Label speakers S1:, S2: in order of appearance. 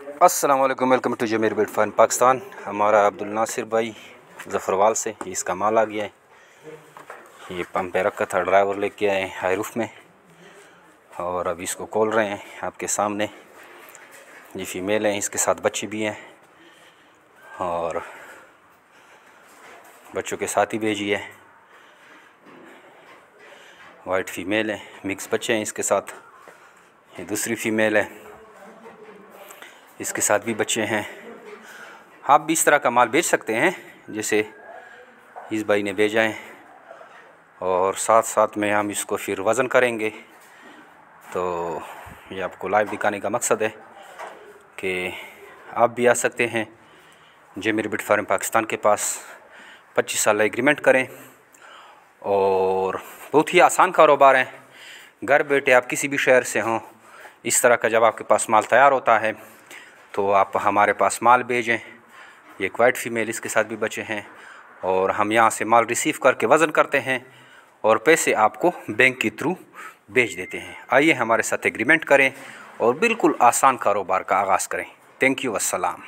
S1: अस्सलाम वालेकुम, welcome to Zameer bit fun Pakistan. हमारा अब्दुल नासिर भाई ज़फ़रवाल से इसका माल आ गया है। ये पंप पे रखा था, ड्राइवर लेके आए हाई रूफ में और अभी इसको खोल रहे हैं आपके सामने। ये फ़ीमेल है, इसके साथ बच्चे भी हैं और बच्चों के साथ ही भेजी है। वाइट फ़ीमेल है, मिक्स बच्चे हैं इसके साथ। ये दूसरी फ़ीमेल है, इसके साथ भी बच्चे हैं। आप भी इस तरह का माल बेच सकते हैं जैसे इस भाई ने भेजा है, और साथ साथ में हम इसको फिर वज़न करेंगे। तो ये आपको लाइव दिखाने का मकसद है कि आप भी आ सकते हैं जमीर बिट फार्म पाकिस्तान के पास। 25 साल एग्रीमेंट करें और बहुत ही आसान कारोबार है। घर बैठे आप किसी भी शहर से हों, इस तरह का जब आपके पास माल तैयार होता है तो आप हमारे पास माल भेजें। ये एक वाइट फ़ीमेल, इसके साथ भी बच्चे हैं और हम यहाँ से माल रिसीव करके वज़न करते हैं और पैसे आपको बैंक के थ्रू भेज देते हैं। आइए हमारे साथ एग्रीमेंट करें और बिल्कुल आसान कारोबार का आगाज़ करें। थैंक यू, अस्सलाम।